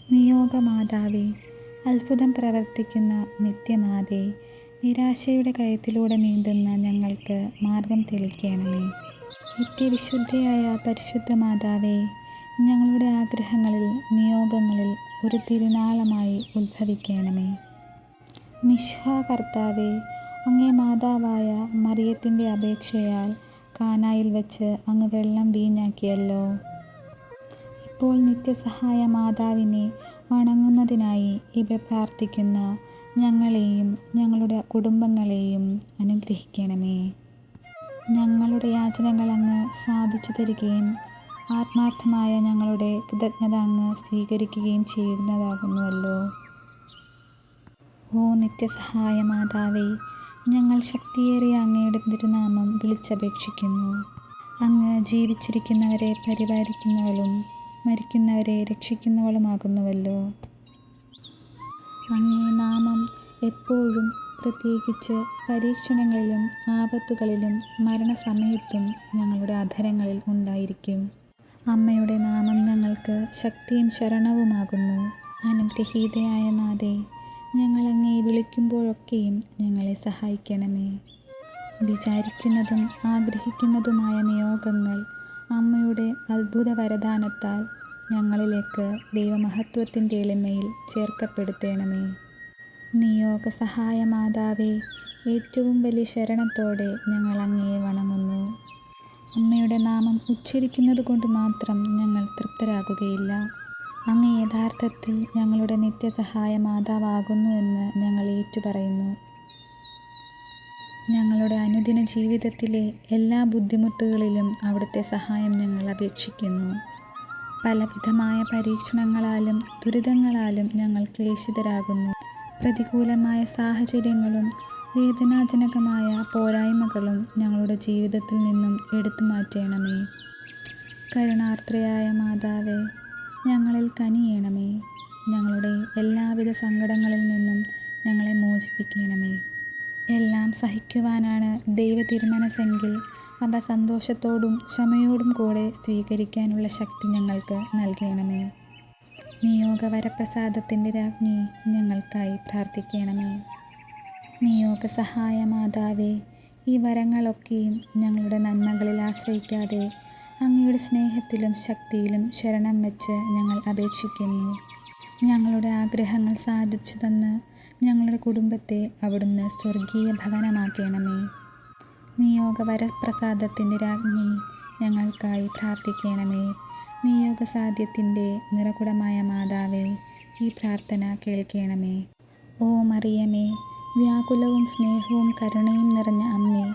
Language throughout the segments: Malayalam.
നിയോഗമാതാവേ, അത്ഭുതം പ്രവർത്തിക്കുന്ന നിത്യനാഥേ, നിരാശയുടെ കയത്തിലൂടെ നീന്തുന്ന ഞങ്ങൾക്ക് മാർഗം തെളിക്കണമേ. നിത്യവിശുദ്ധയായ പരിശുദ്ധ മാതാവേ, ഞങ്ങളുടെ ആഗ്രഹങ്ങളിൽ നിയോഗങ്ങളിൽ ഒരു തിരുനാളമായി ഉത്ഭവിക്കണമേ. മിശിഹാ കർത്താവേ, അങ്ങേ മാതാവായ മറിയത്തിൻ്റെ അപേക്ഷയാൽ കാനായിൽ വച്ച് അങ്ങ് വെള്ളം വീഞ്ഞാക്കിയല്ലോ. ഇപ്പോൾ നിത്യസഹായ മാതാവിനെ വണങ്ങുന്നതിനായി ഇവിടെ പ്രാർത്ഥിക്കുന്ന ഞങ്ങളെയും ഞങ്ങളുടെ കുടുംബങ്ങളെയും അനുഗ്രഹിക്കണമേ. ഞങ്ങളുടെ യാചനകൾ അങ്ങ് സാധിച്ചു തരികയും ആത്മാർത്ഥമായ ഞങ്ങളുടെ കൃതജ്ഞത അങ്ങ് സ്വീകരിക്കുകയും ചെയ്യുന്നതാകുന്നുവല്ലോ. ഓ നിത്യസഹായ മാതാവേ, ഞങ്ങൾ ശക്തിയേറിയ അങ്ങയുടെ തിരുനാമം വിളിച്ചപേക്ഷിക്കുന്നു. അങ്ങ് ജീവിച്ചിരിക്കുന്നവരെ പരിപാലിക്കുന്നവളും മരിക്കുന്നവരെ രക്ഷിക്കുന്നവളുമാകുന്നുവല്ലോ. അങ്ങേ നാമം എപ്പോഴും, പ്രത്യേകിച്ച് പരീക്ഷണങ്ങളിലും ആപത്തുകളിലും മരണസമയത്തും ഞങ്ങളുടെ അധരങ്ങളിൽ ഉണ്ടായിരിക്കും. അമ്മയുടെ നാമം ഞങ്ങൾക്ക് ശക്തിയും ശരണവുമാകുന്നു. അനുഗ്രഹീതയായ നാഥേ, ഞങ്ങൾ അങ്ങയെ വിളിക്കുമ്പോഴൊക്കെയും ഞങ്ങളെ സഹായിക്കണമേ. വിചാരിക്കുന്നതും ആഗ്രഹിക്കുന്നതുമായ നിയോഗങ്ങൾ അമ്മയുടെ അത്ഭുത വരദാനത്താൽ ഞങ്ങളിലേക്ക് ദൈവമഹത്വത്തിൻ്റെ എളിമയിൽ ചേർക്കപ്പെടുത്തണമേ. നിയോഗ സഹായ മാതാവേ, ഏറ്റവും വലിയ ശരണത്തോടെ ഞങ്ങൾ അങ്ങയെ വണങ്ങുന്നു. അമ്മയുടെ നാമം ഉച്ചരിക്കുന്നത് കൊണ്ട് മാത്രം ഞങ്ങൾ തൃപ്തരാകുകയില്ല. അങ്ങ് യഥാർത്ഥത്തിൽ ഞങ്ങളുടെ നിത്യസഹായ മാതാവാകുന്നു എന്ന് ഞങ്ങൾ ഏറ്റുപറയുന്നു. ഞങ്ങളുടെ അനുദിന ജീവിതത്തിലെ എല്ലാ ബുദ്ധിമുട്ടുകളിലും അവിടുത്തെ സഹായം ഞങ്ങൾ അപേക്ഷിക്കുന്നു. പലവിധമായ പരീക്ഷണങ്ങളാലും ദുരിതങ്ങളാലും ഞങ്ങൾ ക്ലേശിതരാകുന്നു. പ്രതികൂലമായ സാഹചര്യങ്ങളും വേദനാജനകമായ പോരായ്മകളും ഞങ്ങളുടെ ജീവിതത്തിൽ നിന്നും എടുത്തു മാറ്റണമേ. കരുണാർദ്രയായ മാതാവേ, ഞങ്ങളിൽ കനിയണമേ. ഞങ്ങളുടെ എല്ലാവിധ സങ്കടങ്ങളിൽ നിന്നും ഞങ്ങളെ മോചിപ്പിക്കണമേ. എല്ലാം സഹിക്കുവാനാണ് ദൈവ തിരുമനസ്സെങ്കിൽ അവ സന്തോഷത്തോടും ക്ഷമയോടും കൂടെ സ്വീകരിക്കാനുള്ള ശക്തി ഞങ്ങൾക്ക് നൽകണമേ. നിയോഗവരപ്രസാദത്തിൻ്റെ രാജ്ഞി, ഞങ്ങൾക്കായി പ്രാർത്ഥിക്കണമേ. നിയോഗ സഹായ മാതാവേ, ഈ വരങ്ങളൊക്കെയും ഞങ്ങളുടെ നന്മകളിൽ ആശ്രയിക്കാതെ അങ്ങയുടെ സ്നേഹത്തിലും ശക്തിയിലും ശരണം വെച്ച് ഞങ്ങൾ അപേക്ഷിക്കുന്നു. ഞങ്ങളുടെ ആഗ്രഹങ്ങൾ സാധിച്ചു തന്ന് ഞങ്ങളുടെ കുടുംബത്തെ അവിടുന്ന് സ്വർഗീയ ഭവനമാക്കണമേ. നിയോഗവരപ്രസാദത്തിൻ്റെ രാജ്ഞി, ഞങ്ങൾക്കായി പ്രാർത്ഥിക്കണമേ. നിയോഗസാധ്യത്തിൻ്റെ നിറകുടമായ മാതാവേ, ഈ പ്രാർത്ഥന കേൾക്കണമേ. ഓ മറിയമേ, വ്യാകുലവും സ്നേഹവും കരുണയും നിറഞ്ഞ അമ്മേ,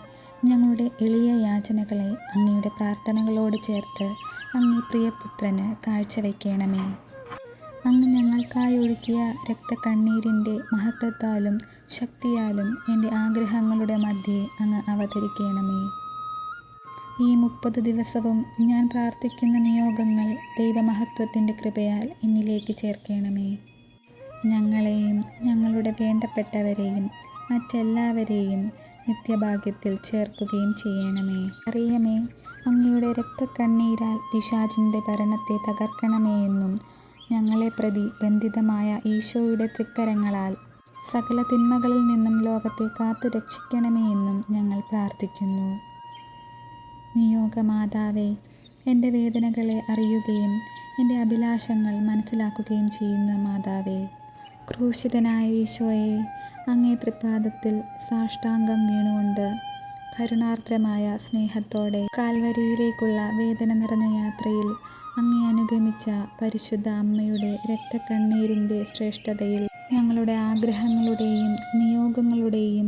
ഞങ്ങളുടെ എളിയ യാചനകളെ അങ്ങയുടെ പ്രാർത്ഥനകളോട് ചേർത്ത് അങ്ങേ പ്രിയപുത്രന് കാഴ്ചവെക്കണമേ. അങ്ങ് ഞങ്ങൾക്കായി ഒഴുക്കിയ രക്തക്കണ്ണീരിൻ്റെ മഹത്വത്താലും ശക്തിയാലും എൻ്റെ ആഗ്രഹങ്ങളുടെ മധ്യേ അങ്ങ് അവതരിക്കണമേ. ഈ 30 ദിവസവും ഞാൻ പ്രാർത്ഥിക്കുന്ന നിയോഗങ്ങൾ ദൈവമഹത്വത്തിൻ്റെ കൃപയാൽ എന്നിലേക്ക് ചേർക്കണമേ. ഞങ്ങളെയും ഞങ്ങളുടെ വേണ്ടപ്പെട്ടവരെയും മറ്റെല്ലാവരെയും നിത്യഭാഗ്യത്തിൽ ചേർക്കുകയും ചെയ്യണമേ. അറിയമേ, അങ്ങയുടെ രക്തക്കണ്ണീരാൽ പിശാചിൻ്റെ ഭരണത്തെ തകർക്കണമേ എന്നും ഞങ്ങളെ പ്രതി ബന്ധിതമായ ഈശോയുടെ തൃക്കരങ്ങളാൽ സകല തിന്മകളിൽ നിന്നും ലോകത്തെ കാത്തു രക്ഷിക്കണമേ എന്നും ഞങ്ങൾ പ്രാർത്ഥിക്കുന്നു. നിയോഗമാതാവേ, എൻ്റെ വേദനകളെ അറിയുകയും എൻ്റെ അഭിലാഷങ്ങൾ മനസ്സിലാക്കുകയും ചെയ്യുന്ന മാതാവേ, ക്രൂശിതനായ ഈശോയെ, അങ്ങേ തൃപ്പാദത്തിൽ സാഷ്ടാംഗം വീണുകൊണ്ട് കരുണാർദ്രമായ സ്നേഹത്തോടെ കാൽവരിയിലേക്കുള്ള വേദന നിറഞ്ഞ യാത്രയിൽ അങ്ങേ അനുഗമിച്ച പരിശുദ്ധ അമ്മയുടെ രക്തക്കണ്ണീരിൻ്റെ ശ്രേഷ്ഠതയിൽ ഞങ്ങളുടെ ആഗ്രഹങ്ങളുടെയും നിയോഗങ്ങളുടെയും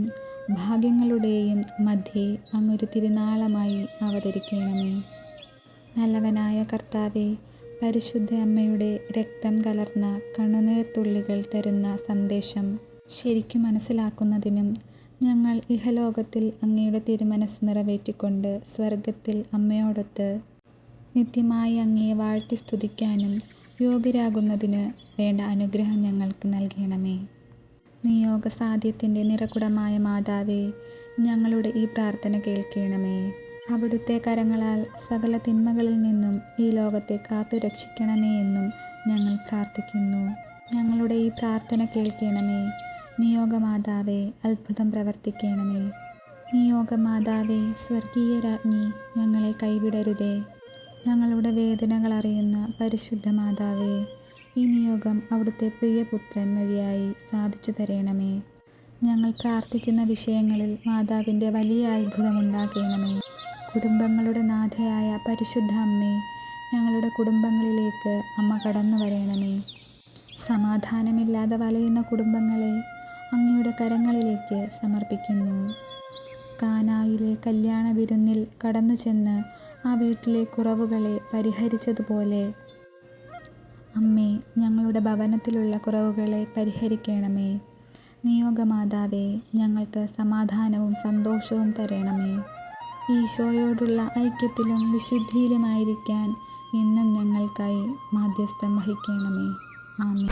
ഭാഗ്യങ്ങളുടെയും മധ്യേ അങ്ങൊരു തിരുനാളമായി അവതരിക്കണമേ. നല്ലവനായ കർത്താവേ, പരിശുദ്ധ അമ്മയുടെ രക്തം കലർന്ന കണ്ണുനീർത്തുള്ളികൾ തരുന്ന സന്ദേശം ശരിക്കും മനസ്സിലാക്കുന്നതിനും ഞങ്ങൾ ഇഹലോകത്തിൽ അങ്ങയുടെ തിരുമനസ് നിറവേറ്റിക്കൊണ്ട് സ്വർഗത്തിൽ അമ്മയോടൊത്ത് നിത്യമായി അങ്ങയെ വാഴ്ത്തി സ്തുതിക്കാനും യോഗ്യരാകുന്നതിന് വേണ്ട അനുഗ്രഹം ഞങ്ങൾക്ക് നൽകണമേ. നിയോഗസാധ്യത്തിൻ്റെ നിറകുടമായ മാതാവേ, ഞങ്ങളുടെ ഈ പ്രാർത്ഥന കേൾക്കണമേ. അവിടുത്തെ കരങ്ങളാൽ സകല തിന്മകളിൽ നിന്നും ഈ ലോകത്തെ കാത്തു രക്ഷിക്കണമേ എന്നും ഞങ്ങൾ പ്രാർത്ഥിക്കുന്നു. ഞങ്ങളുടെ ഈ പ്രാർത്ഥന കേൾക്കണമേ. നിയോഗമാതാവേ, അത്ഭുതം പ്രവർത്തിക്കണമേ. നിയോഗമാതാവേ, സ്വർഗീയ രാജ്ഞി, ഞങ്ങളെ കൈവിടരുതേ. ഞങ്ങളുടെ വേദനകൾ അറിയുന്ന പരിശുദ്ധ മാതാവേ, ഈ നിയോഗം അവിടുത്തെ പ്രിയപുത്രൻ വഴിയായി സാധിച്ചു തരണമേ. ഞങ്ങൾ പ്രാർത്ഥിക്കുന്ന വിഷയങ്ങളിൽ മാതാവിൻ്റെ വലിയ അത്ഭുതമുണ്ടാക്കണമേ. കുടുംബങ്ങളുടെ നാഥയായ പരിശുദ്ധ അമ്മേ, ഞങ്ങളുടെ കുടുംബങ്ങളിലേക്ക് അമ്മ കടന്നു വരണമേ. സമാധാനമില്ലാതെ വലയുന്ന കുടുംബങ്ങളെ അങ്ങയുടെ കരങ്ങളിലേക്ക് സമർപ്പിക്കുന്നു. കാനായിലെ കല്യാണ വിരുന്നിൽ കടന്നു ചെന്ന് ആ വീട്ടിലെ കുറവുകളെ പരിഹരിച്ചതുപോലെ അമ്മേ, ഞങ്ങളുടെ ഭവനത്തിലുള്ള കുറവുകളെ പരിഹരിക്കണമേ. നിയോഗമാതാവേ, ഞങ്ങൾക്ക് സമാധാനവും സന്തോഷവും തരണമേ. ഈശോയോടുള്ള ഐക്യത്തിലും വിശുദ്ധിയിലുമായിരിക്കാൻ എന്നും ഞങ്ങൾക്കായി മാധ്യസ്ഥം വഹിക്കണമേ. ആമേൻ.